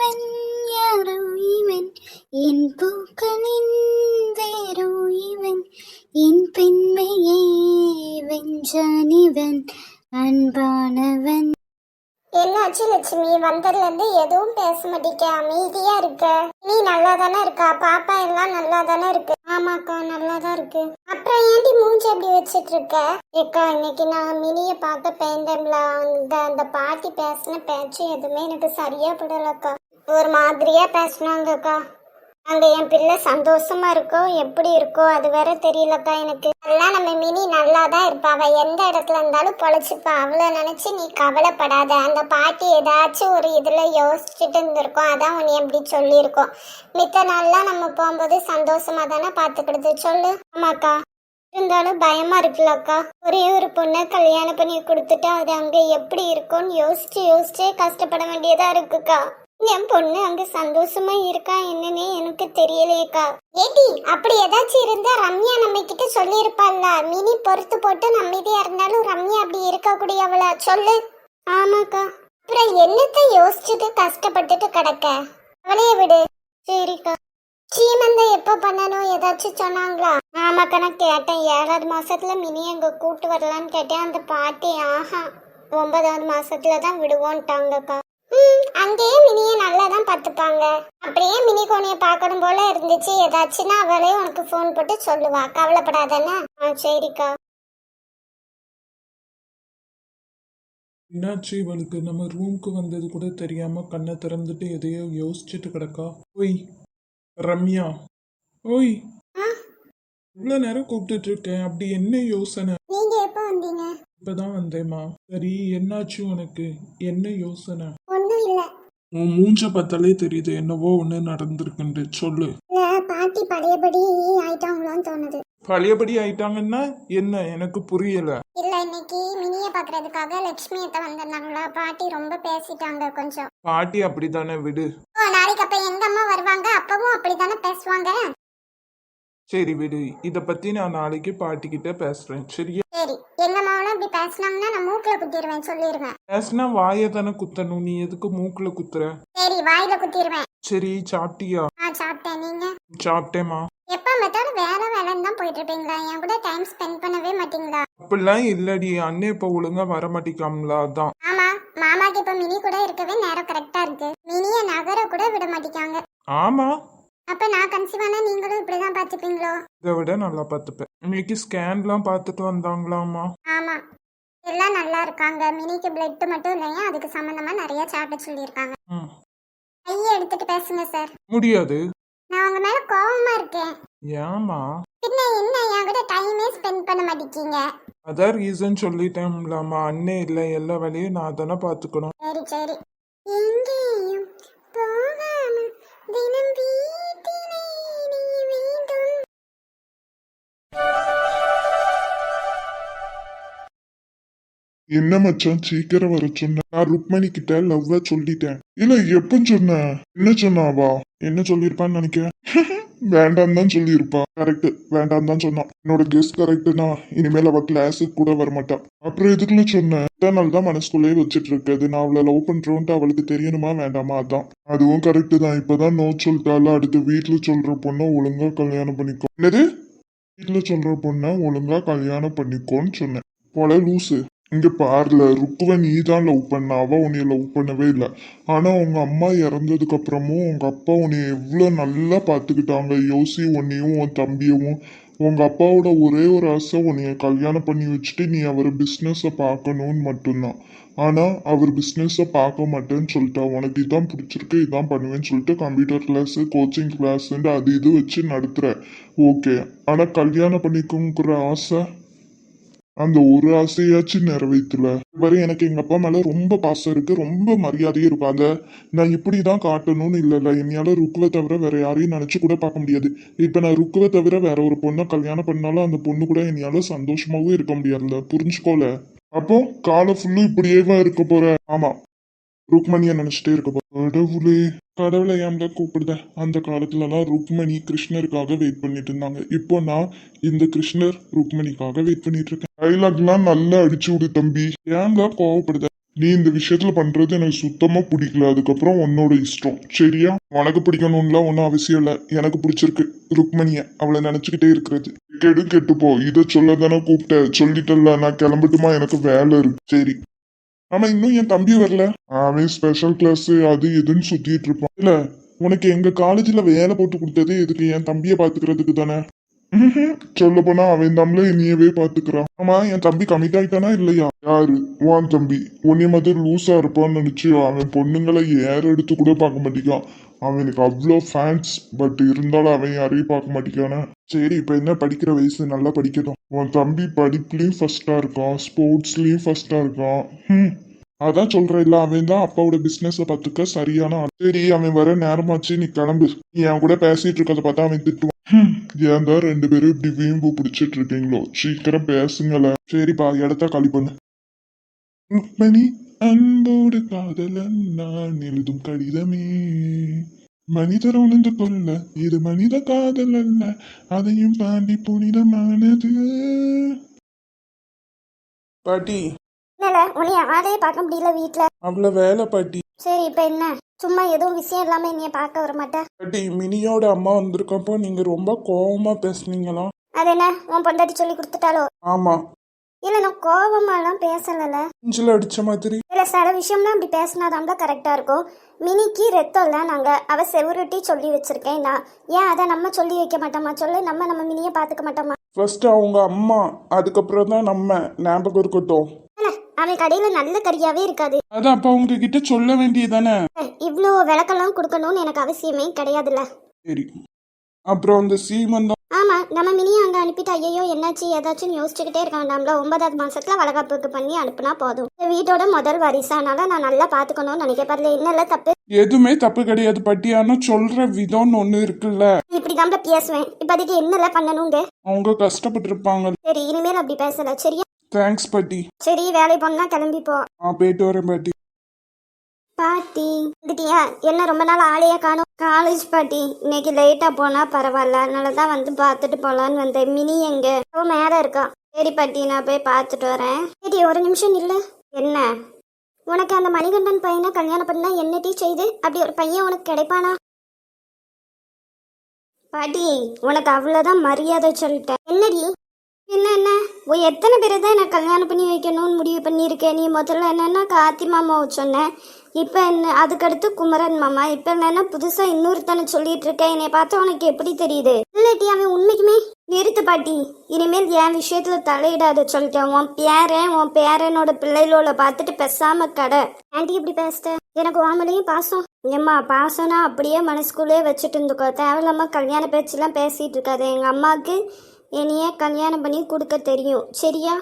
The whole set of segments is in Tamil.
இவன் யாரோ இவன் என் பூக்களின் வேரோ இவன் என் பெண்மையை வென்றான் இவன் அன்பானவன். என்னாச்சு லட்சுமி? வந்ததுல இருந்து எதுவும் பேச மாட்டேங்க, அமைதியா இருக்க. நீ நல்லா தானே இருக்கா? பாப்பா எல்லாம் நல்லா தானே இருக்கு? ஆமாக்கா நல்லா தான் இருக்கு. அப்புறம் ஏன்டி மூஞ்சி அப்படி வச்சிட்டு இருக்க? ஏக்கா இன்னைக்கு நான் மினிய பார்க்க போயிருந்தேன்ல, அந்த பாட்டி பேசின பேச்சு எதுவுமே எனக்கு சரியா படலக்கா. ஒரு மாதிரியா பேசினாங்கக்கா. அங்க என் பிள்ளை சந்தோஷமா இருக்கோ எப்படி இருக்கோ அது வேற தெரியலக்கா எனக்கு. எல்லாம் நம்ம மினி நல்லா தான் இருப்பா, அவ எந்த இடத்துல இருந்தாலும் பொழைச்சிப்பா, அவளை நினைச்சு நீ கவலைப்படாத. அந்த பாட்டி ஏதாச்சும் ஒரு இதுல யோசிச்சுட்டு இருந்திருக்கோம், அதான் உன்னை எப்படி சொல்லியிருக்கோம். மித்த நாள்லாம் நம்ம போகும்போது சந்தோஷமா தானே பாத்துக்கிடுது சொல்லு. ஆமாக்கா, இருந்தாலும் பயமா இருக்குல்லக்கா. ஒரே ஒரு பொண்ணை கல்யாணம் பண்ணி கொடுத்துட்டு அது அங்க எப்படி இருக்கும்னு யோசிச்சே கஷ்டப்பட வேண்டியதா இருக்குக்கா. என் பொண்ணு அங்க சந்தோஷமா இருக்கா என்னன்னே எனக்கு தெரியலையேக்கா. ஏடி அப்படி ஏதாச்சும் இருந்தா ரம்யா நம்ம கிட்ட சொல்லியிருப்பாள்ல, மினி பொறுத்து போட்டு அமைதியா இருந்தாலும் ரம்யா அப்படி இருக்கக்கூடியவளா சொல்லு. ஆமாக்கா. அப்புறம் என்னத்தை யோசிச்சுட்டு கஷ்டப்பட்டுட்டு கிடக்க, அவளையே விடு. சரிக்கா. சீமந்தம் எப்ப பண்ணணும் ஏதாச்சும் சொன்னாங்களா? ஆமாக்கா நான் கேட்டேன், 7வது மாசத்துல மினி அங்க கூட்டு வரலான்னு கேட்டேன். அந்த பாட்டி ஆஹா 9வது மாசத்துல தான் விடுவோன்ட்டாங்கக்கா. அங்கேயே மினியை நல்லா தான் பார்த்துப்பாங்க. அப்படியே மினி கோனைய பார்க்கணும் போல இருந்துச்சு, ஏதாச்சுன்னா அவளே உனக்கு ஃபோன் போட்டு சொல்லுவா, கவலைப்படாதானே. சரிக்கா. என்னாச்சு இவளுக்கு? நம்ம ரூமுக்கு வந்தது கூட தெரியாம கண்ணை திறந்துட்டு எதையோ யோசிச்சுட்டு கிடக்கா. ஓய் ரம்யா, ஓய் இவ்வளோ நேரம் கூப்பிட்டுட்டு இருக்கேன், அப்படி என்ன யோசனை? நீங்க எப்போ வந்தீங்க? இப்பதான் வந்தேம்மா. சரி என்னாச்சு உனக்கு? என்ன யோசனை? ஒன்றும் இல்லை. உன் மூஞ்ச பார்த்தாலே தெரியுது என்னவோ ஒன்று நடந்திருக்குன்னு. சொல்லு. பாட்டி பழையபடி ஆயிட்டாங்களான்னு தோணுது. பழையபடி ஆயிட்டாங்கன்னா என்ன? எனக்கு புரியல. இல்ல இன்னைக்கு மினிய பாக்குறதுக்காக லட்சுமி அத்தை வந்திருந்தாங்களா, பாட்டி ரொம்ப பேசிட்டாங்க கொஞ்சம். பாட்டி அப்படித்தானே, விடு. நாளைக்கு அப்ப எங்க அம்மா வருவாங்க, அப்பவும் அப்படித்தானே பேசுவாங்க. சரி விடு, இத பத்தி நான் நாளைக்கு பாட்டி கிட்ட பேசுறேன், சரியா? சரி. எங்க அம்மாவெல்லாம் இப்படி பேசினாங்கன்னா நான் மூக்குல குத்திடுவேன் சொல்லிருவேன். பேசினா வாயை தானே குத்தணும், நீ எதுக்கு மூக்குல குத்துற? சரி வாயில குத்திடுவேன். சரி சாப்பிட்டியா? சாப்பிட்டேன். நீங்க? சாப்பிட்டேமா. எப்ப மெத்தாலும் வேலைன்னு தான் போயிட்டு இருப்பீங்களா? என் கூட டைம் ஸ்பெண்ட் பண்ணவே மாட்டீங்களா? அப்படிலாம் இல்லடி, அண்ணே இப்ப ஒழுங்கா வர மாட்டிக்காமலா, அதான். ஆமா, மாமாக்கு இப்ப மினி கூட இருக்கவே நேரம் கரெக்டா இருக்கு, மினிய நகர கூட விட மாட்டேங்காங்க. ஆமா. அப்ப நான் கன்சீவானா நீங்களும் இப்படிதான் பாத்துப்பீங்களோ? இதை விட நல்லா பாத்துப்பேன். இன்னைக்கு ஸ்கேன்லாம் பார்த்துட்டு வந்தாங்களாமா? ஆமா, எல்லாம் நல்லா இருக்காங்க. மினிக்கு பிளட் மட்டும் இல்லையா, அதுக்கு சம்பந்தமா நிறைய சாப்பிட சொல்லியிருக்காங்க. கையை எடுத்துட்டு பேசுங்க சார். முடியாது. நான் உங்க மேல கோவமா இருக்கேன். ஏமா? பின்ன என்ன, என் கூட டைமே ஸ்பெண்ட் பண்ண மாட்டேங்க. அதான் ரீசன் சொல்லிட்டேன்லாமா, அண்ணே இல்லை, எல்லா வேலையும் நான் தானே பாத்துக்கணும். சரி சரி. எங்கேயும் போகாம தினம் வீட்டிலே நீ வேண்டும். என்ன மச்சான் சீக்கிரம் வர சொன்ன? நான் ருக்மணி கிட்ட லவ்வ சொல்லிட்டேன். இல்ல எப்ப சொன்ன? என்ன சொன்னாவா? என்ன சொல்லிருப்பான்னு நினைக்கிறேன். வேண்டாம் தான் சொல்லியிருப்பா. கரெக்ட், வேண்டாம் தான் சொன்னான். என்னோட கெஸ் கரெக்ட்னா இனிமேல் அவ கிளாஸுக்கு கூட வரமாட்டான். அப்புறம் எதுக்குள்ள சொன்ன? நாள் தான் மனசுக்குள்ளேயே வச்சுட்டு இருக்குது. நான் அவளை லவ் பண்றோன்ட்டு அவளுக்கு தெரியணுமா வேண்டாமா? அதான். அதுவும் கரெக்ட் தான். இப்பதான் நோ சொல்லிட்டால, அடுத்து வீட்டுல சொல்ற பொண்ணை ஒழுங்கா கல்யாணம் பண்ணிக்கோ. என்னது? வீட்டுல சொல்ற பொண்ணை ஒழுங்கா கல்யாணம் பண்ணிக்கோன்னு சொன்னேன். போல லூசு. இங்க பாருல, ருக்குவ நீ தான் லவ் பண்ண, அவ உன்னைய லவ் பண்ணவே இல்லை. ஆனா உங்க அம்மா இறந்ததுக்கு அப்புறமும் உங்க அப்பா உன்னைய எவ்வளவு நல்லா பாத்துக்கிட்டாங்க. யோசி உன்னையும் உன் தம்பியவும். உங்க அப்பாவோட ஒரே ஒரு ஆசை உன்னைய கல்யாணம் பண்ணி வச்சுட்டு நீ அவர் பிஸ்னஸை பார்க்கணும்னு மட்டும்தான். ஆனா அவர் பிஸ்னஸை பார்க்க மாட்டேன்னு சொல்லிட்டா. உனக்கு இதான் பிடிச்சிருக்கு, இதான் பண்ணுவேன்னு சொல்லிட்டு கம்ப்யூட்டர் கிளாஸ், கோச்சிங் கிளாஸ்ன்னு அது இது வச்சு நடத்துற. ஓகே, ஆனா கல்யாணம் பண்ணிக்கோங்கிற ஆசை, அந்த ஒரு ஆசையாச்சும் நிறைவேற்றல. வரை எனக்கு எங்க அப்பா மேல ரொம்ப பாசம் இருக்கு, ரொம்ப மரியாதையும் இருக்கும். அதை நான் இப்படிதான் காட்டணும்னு இல்லைல்ல. என்னையால ருக்குவை தவிர வேற யாரையும் நினைச்சு கூட பார்க்க முடியாது. இப்ப நான் ருக்குவை தவிர வேற ஒரு பொண்ணை கல்யாணம் பண்ணாலும் அந்த பொண்ணு கூட என்னையால சந்தோஷமாவும் இருக்க முடியாதுல்ல, புரிஞ்சுக்கோல. அப்போ காலம் ஃபுல்லும் இப்படியேவா இருக்க போற? ஆமா, ருக்மணியை நினைச்சிட்டே இருக்க போற. கடவுளே, கடவுளை ஏன் கூப்பிடுத? அந்த காலத்துலலாம் ருக்மணி கிருஷ்ணருக்காக வெயிட் பண்ணிட்டு இருந்தாங்க. இப்போ நான் இந்த கிருஷ்ணர் ருக்மணிக்காக வெயிட் பண்ணிட்டு இருக்கேன். டைலாக்லாம் நல்லா அடிச்சு விடு தம்பி. ஏங்க கோவப்படுத? நீ இந்த விஷயத்துல பண்றது எனக்கு சுத்தமா பிடிக்கல. அதுக்கப்புறம் உன்னோட இஷ்டம் சரியா? உனக்கு பிடிக்கணும்லாம் ஒன்றும் அவசியம் இல்லை. எனக்கு பிடிச்சிருக்கு ருக்மணிய. அவளை நினைச்சுக்கிட்டே இருக்கிறது. கெடு கெட்டுப்போ. இதை சொல்ல தானே கூப்பிட்ட. சொல்லிட்டல, நான் கிளம்பட்டுமா? எனக்கு வேலை இருக்கு. சரி. ஆமா, இன்னும் என் தம்பி வரல. அவன் ஸ்பெஷல் கிளாஸ் அது இதுன்னு சுத்திட்டு இருப்பான். இல்ல, உனக்கு எங்க காலேஜ்ல வேலை போட்டு கொடுத்தது எதுக்கு? என் தம்பியை பாத்துக்கிறதுக்கு தானே. சொல்ல போனா அவன் தம்பில என்னையவே பாத்துக்கிறான். ஆமா, என் தம்பி கமிட் ஆயிட்டானா இல்லையா? யாரு? உன் தம்பி. உன்னைய மாதிரி லூசா இருப்பான்னு நினைச்சு அவன் பொண்ணுங்களை ஏற எடுத்து கூட பார்க்க மாட்டேங்கான். அவனுக்கு அவ்வளோ ஃபேன்ஸ். பட் இருந்தாலும் அவன் யாரையும் பார்க்க மாட்டேங்கானே. சரி, இப்ப என்ன, படிக்கிற வயசு, நல்லா படிக்கட்டும். உன் தம்பி படிப்புலயும் ஃபர்ஸ்டா இருக்கான், ஸ்போர்ட்ஸ்லயும் ஃபர்ஸ்டா இருக்கான். அதான் சொல்றேன் இல்ல, அவன் தான் அப்பாவோட பிசினஸ பாத்துக்க சரியான ஆள். சரி, அவன் வர நேரமாச்சு, நீ கிளம்பு. நீ என் கூட பேசிட்டு இருக்கத பார்த்தா அவன் திட்டுவான். ஏன் தான் 2 பேரும் இப்படி வீம்பு பிடிச்சிட்டு இருக்கீங்களோ? சீக்கிரம் பேசுங்கள. சரிப்பா, இடத்த காலி பண்ணு. ருக்மணி அன்போடு காதலன் நான் எழுதும் கடிதமே, மனிதர் உணர்ந்து கொள்ள இது மனித காதல் அல்ல, அதையும் தாண்டி புனிதமானது. பாட்டி, என்னல உன்னைய ஆளையே பார்க்க முடியல வீட்ல. அவ்வளோ வேலை பாட்டி. சரி, இப்ப என்ன? சும்மா எதுவும் விஷயம் இல்லாம என்னைய பார்க்க வர மாட்டேன். பாட்டி, மினியோட அம்மா வந்திருக்கப்போ நீங்க ரொம்ப கோவமா பேசுனீங்களா? அது என்ன, உன் பொண்டாட்டி சொல்லி கொடுத்துட்டாலோ? ஆமா, இல்ல, நான் கோபமாலாம் பேசலல. நெஞ்சில அடிச்ச மாதிரி. இல்ல, சில விஷயம்லாம் அப்படி பேசினாதான் கரெக்டா இருக்கும். மினிக்கு ரத்தம் இல்ல, நாங்க அவ செவுருட்டி சொல்லி வச்சிருக்கேன் நான். ஏன் அதை நம்ம சொல்லி வைக்க மாட்டோமா? சொல்லு, நம்ம மினியை பாத்துக்க மாட்டோமா? ஃபர்ஸ்ட் அவங்க அம்மா, அதுக்கப்புறம் தான் நம்ம. ஞாபகம் இருக்கட்டும். அவன் கடையில நல்ல கறியாவே இருக்காது. அதான் அப்ப உங்ககிட்ட சொல்ல வேண்டியதானே. இவ்வளோ விளக்கெல்லாம் கொடுக்கணும்னு எனக்கு அவசியமே கிடையாதுல்ல. சரி, அப்புறம் அந்த சீமந்தம். ஆமா, நம்ம மினியை அங்க அனுப்பிட்டு ஐயோ என்னாச்சு ஏதாச்சும் யோசிச்சுக்கிட்டே இருக்க வேண்டாம்ல. 9வது மாசத்துல வளகாப்புக்கு பண்ணி அனுப்புனா போதும். இந்த வீட்டோட முதல் வரிசானால நான் நல்லா பாத்துக்கணும்னு நினைக்கிறேன். என்னல தப்பு? எதுவுமே தப்பு கிடையாது பாட்டி. ஆனா சொல்ற விதம்னு ஒண்ணு இருக்குல்ல. இப்படிதான் பேசுவேன். இப்ப அதுக்கு என்னல பண்ணணுங்க? அவங்க கஷ்டப்பட்டு இருப்பாங்க. சரி, இனிமேல் அப்படி பேசல சரியா? தேங்க்ஸ் பாட்டி. சரி, வேலை போனா கிளம்பி போ. போயிட்டு வரேன் பாட்டி. பாட்டி வந்துட்டியா? என்ன ரொம்ப நாள் ஆளையே காணும்? காலேஜ் பாட்டி, இன்னைக்கு லேட்டா போனா பரவாயில்ல, அதனாலதான் வந்து பார்த்துட்டு போலான்னு வந்தேன். மினி எங்க? அவன் மேல இருக்கா. சரி பாட்டி, நான் போய் பார்த்துட்டு வரேன். சரி, ஒரு நிமிஷம் இல்ல. என்ன? உனக்கு அந்த மணிகண்டன் பையனை கல்யாணம் பண்ணா என்ன டீ செய்து? அப்படி ஒரு பையன் உனக்கு கிடைப்பானா? பாட்டி, உனக்கு அவ்வளவுதான் மரியாதை சொல்லிட்டேன். என்னடி? என்ன எத்தனை பேரை தான் நான் கல்யாணம் பண்ணி வைக்கணும்னு முடிவு பண்ணியிருக்கேன். நீ முதல்ல என்னன்னா கார்த்தி மாமாவை சொன்னேன். இப்போ என்ன, அதுக்கடுத்து குமரன் மாமா. இப்போ என்னன்னா புதுசா இன்னொருத்தனை சொல்லிட்டு இருக்கேன். என்னை பார்த்தா உனக்கு எப்படி தெரியுது? இல்லாட்டி அவன் உண்மைக்குமே. நிறுத்து பாட்டி, இனிமேல் என் விஷயத்துல தலையிடாத சொல்லிட்டேன். உன் பேரனோட பிள்ளைகளோட பார்த்துட்டு பேசாம கடை. ஆண்டி இப்படி பேசிட்ட? எனக்கு வாமலையும் பாசம். ஏம்மா, பாசம்னா அப்படியே மனசுக்குள்ளே வச்சுட்டு இருந்துக்கோ. தேவையில்லாம கல்யாண பேச்செல்லாம் பேசிட்டு இருக்காது. எங்க அம்மாவுக்கு என்னையே கல்யாணம் பண்ணி கொடுக்க தெரியும் சரியா?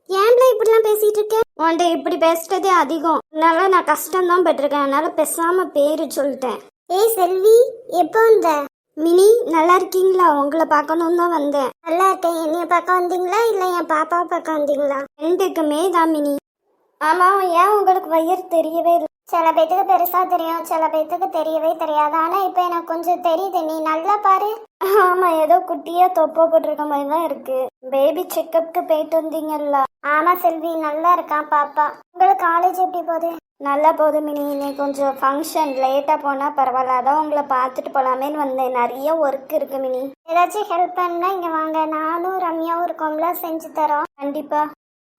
ஏன்ல இப்படிலாம் பேசிட்டு இருக்கேன்? உன்ட இப்படி பேசுறதே அதிகம். அதனால நான் கஷ்டம்தான் பட்டிருக்கேன். அதனால பேசாம பேரு சொல்லிட்டேன். ஏய் செல்வி, எப்போ வந்த? மினி, நல்லா இருக்கீங்களா? உங்களை பார்க்கணும் தான் வந்தேன். நல்லா இருக்கேன். என்னைய பார்க்க வந்தீங்களா இல்ல என் பாப்பாவை பார்க்க வந்தீங்களா? ரெண்டுக்குமே தான் மினி. ஆமா, ஏன் உங்களுக்கு வயிறு தெரியவே இல்லை? சில பேத்துக்கு பெருசா தெரியும், சில பேத்துக்கு தெரியவே தெரியாது. ஆனா இப்ப எனக்கு கொஞ்சம் தெரியுது. நீ நல்லா பாரு. ஆமா, ஏதோ குட்டியா தொப்பை போட்டிருக்க மாதிரி தான் இருக்கு. பேபி செக்கப்க்கு போயிட்டு வந்தீங்கல்ல? ஆமா செல்வி, நல்லா இருக்கான் பாப்பா. உங்களுக்கு காலேஜ் எப்படி போகுது? நல்லா போகுது மினி. இன்னைக்கு கொஞ்சம் ஃபங்க்ஷன், லேட்டா போனா பரவாயில்ல, அதான் உங்களை பார்த்துட்டு போலாமேன்னு வந்தேன். நிறைய ஒர்க் இருக்கு மினி. ஏதாச்சும் ஹெல்ப் பண்ணா இங்க வாங்க, நானும் ரம்யாவும் இருக்கோம்ல, செஞ்சு தரோம். கண்டிப்பா.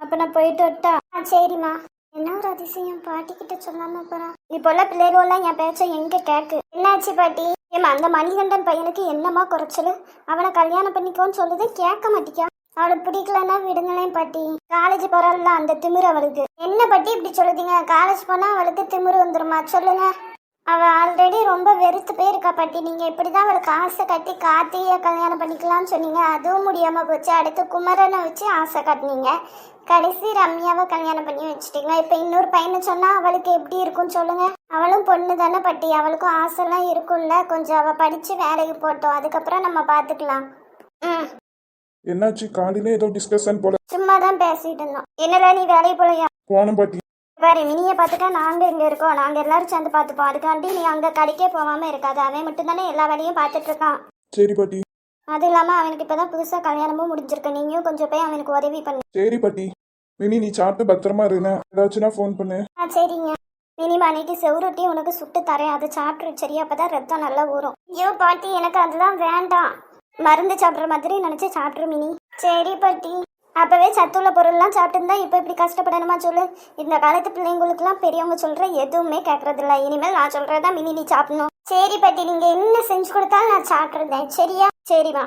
அப்ப நான் போயிட்டு வரட்டா? சரிம்மா. என்ன ஒரு அதிசயம், பாட்டி கிட்ட சொல்லாம போறா. இப்போல்லாம் பிள்ளைகளெல்லாம் என் பேச்ச எங்க கேக்கு? என்னாச்சு பாட்டி? ஏமா, அந்த மணிகண்டன் பையனுக்கு என்னமா குறைச்சலு? அவனை கல்யாணம் பண்ணிக்கோன்னு சொல்லுது, கேட்க மாட்டிக்கா. அவளுக்கு பிடிக்கலன்னா விடுங்களேன் பாட்டி. காலேஜ் போறாள்ல, அந்த திமிரு அவளுக்கு. என்ன பாட்டி இப்படி சொல்லுதீங்க? காலேஜ் போனா அவளுக்கு திமிரு வந்துருமா? சொல்லுங்க. அவ ஆல்ரெடி ரொம்ப வெறுத்து போயிருக்கா பாட்டி. நீங்க இப்படிதான் அவளுக்கு ஆசை கட்டி கார்த்தியை கல்யாணம் பண்ணிக்கலாம்னு சொன்னீங்க, அதுவும் முடியாம போச்சு. அடுத்து குமரனை வச்சு ஆசை காட்டினீங்க, கடைசி ரம்யாவை கல்யாணம் பண்ணி வச்சுட்டீங்க. இப்ப இன்னொரு பையனை சொன்னா அவளுக்கு எப்படி இருக்கும்னு சொல்லுங்க. அவளும் பொண்ணு தானே பாட்டி, அவளுக்கும் ஆசைலாம் இருக்கும்ல. கொஞ்சம் அவ படிச்சு வேலைக்கு போட்டோம், அதுக்கப்புறம் நம்ம பாத்துக்கலாம். என்னாச்சு? காலையில ஏதோ டிஸ்கஷன் போல. சும்மா தான் பேசிட்டு இருந்தோம். என்னடா நீ வேலைக்கு போலையா? போன பாட்டி. பாரு, மினியை பார்த்துட்டா நாங்க இங்க இருக்கோம், நாங்க எல்லாரும் சேர்ந்து பார்த்துப்போம். அதுக்காண்டி நீ அங்க கடைக்கே போகாம இருக்காது. அவன் மட்டும் தானே எல்லா வேலையும் பார்த்துட்டு இருக்கான். சரி பாட்டி. அது இல்லாம அவனுக்கு இப்பதான் புதுசா கல்யாணமும் முடிஞ்சிருக்கு. நீங்களும் கொஞ்சம் போய் அவனுக்கு உதவி பண்ணு. சரி பாட்டி. மினி, நீ சாப்பிட்டு பத்திரமா இருந்தேன். ஏதாச்சுன்னா ஃபோன் பண்ணு. ஆ சரிங்க. மினிமா அன்னைக்கு செவுரொட்டி உனக்கு சுட்டு தரேன், அதை சாப்பிட்ரு சரியா? அப்பதான் ரத்தம் நல்லா ஊறும். ஐயோ பாட்டி, எனக்கு அதெல்லாம் வேண்டாம். மருந்து சாப்பிட்ற மாதிரி நினைச்சு சாப்பிட்ரு மினி. சரி பாட்டி. அப்பவே சத்துள்ள பொருள்லாம் சாப்பிட்டுருந்தா இப்போ இப்படி கஷ்டப்படணுமா சொல்லு? இந்த காலத்து பிள்ளைங்களுக்குலாம் பெரியவங்க சொல்ற எதுவுமே கேட்கறதில்ல. இனிமேல் நான் சொல்றதா மினி நீ சாப்பிடணும். சரி பாட்டி, நீங்க என்ன செஞ்சு கொடுத்தாலும் நான் சாப்பிட்றேன் சரியா? சரிம்மா.